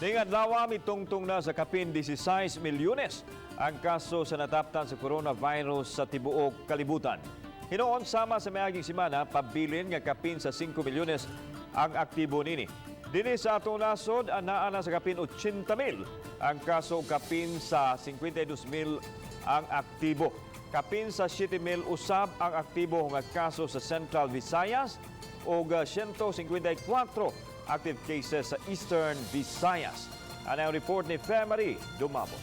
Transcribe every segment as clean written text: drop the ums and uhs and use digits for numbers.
Dengan lawa mitungtong na sa kapin 16 milyones ang kaso sa nataptan sa coronavirus sa tibuok kalibutan. Hinoon sama sa mayaging semana pabilin nga kapin sa 5 milyones ang aktibo nini. Dini sa atong nasod anaa na sa kapin 80,000 ang kaso, kapin sa 52,000 ang aktibo. Kapin sa 7,000 usab ang aktibo nga kaso sa Central Visayas o 154 active cases sa Eastern Visayas. Ang report ni Femari Dumabo.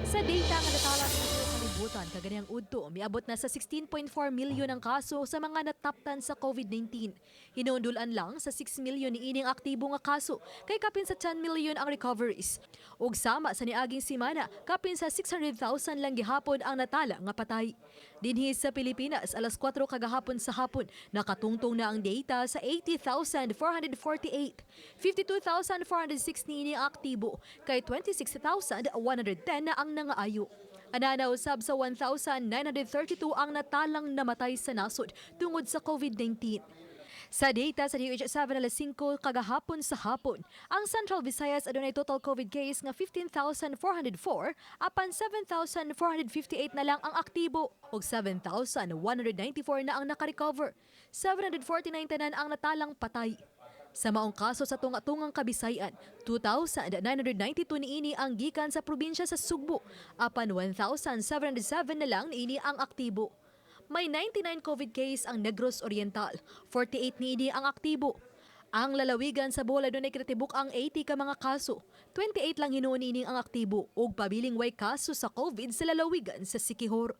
Sa data nga natala sa kalibutan, kaganihang udto, miabot na sa 16.4 milyon ang kaso sa mga nataptan sa COVID-19. Hinuundulan lang sa 6 milyon ni ining aktibo nga kaso, kay kapin sa 10 milyon ang recoveries. Ug sama sa niaging simana, kapin sa 600,000 lang gihapon ang natala nga patay. Dinhi sa Pilipinas, alas 4 kagahapon sa hapon, nakatungtong na ang data sa 80,448. 52,406 ni ining aktibo, kay 26,110 na ang nangaayo. Ananaw sab sa 1,932 ang natalang namatay sa nasod tungod sa COVID-19. Sa data sa DOH7 alas 5 kagahapon sa hapon, ang Central Visayas adunay total COVID case nga 15,404 apan 7,458 na lang ang aktibo ug 7,194 na ang nakarecover. 749 tanan ang natalang patay. Sa maong kaso sa tunga-tungang Kabisayan, 2,992 niini ang gikan sa probinsya sa Sugbo, apan 1,707 na lang niini ang aktibo. May 99 COVID case ang Negros Oriental, 48 niini ang aktibo. Ang lalawigan sa Bohol adunay kinatibuk ang 80 ka mga kaso, 28 lang hinuon niini ang aktibo ug pabiling way kaso sa COVID sa lalawigan sa Siquijor.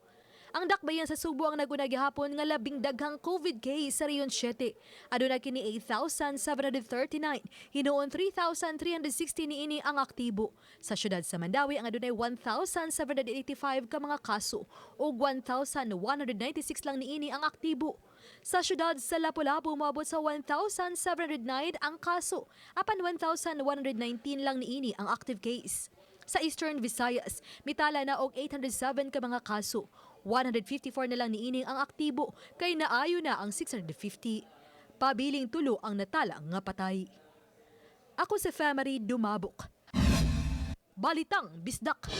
Ang dakbayan sa Subo ang naguna gihapon nga labing daghang COVID case sa Riyon 7. Aduna kini 8,739, hinuon 3,360 niini ang aktibo. Sa syudad sa Mandawi ang adunay 1,785 ka mga kaso ug 1,196 lang niini ang aktibo. Sa syudad sa Lapu-Lapu moabot sa 1,709 ang kaso, apan 1,119 lang niini ang active case. Sa Eastern Visayas, mitala na og 807 ka mga kaso. 154 na lang niining ang aktibo, kay naayo na ang 650. Pabiling tulo ang natala nga patay. Ako si Femari Dumabok. Balitang Bisdak.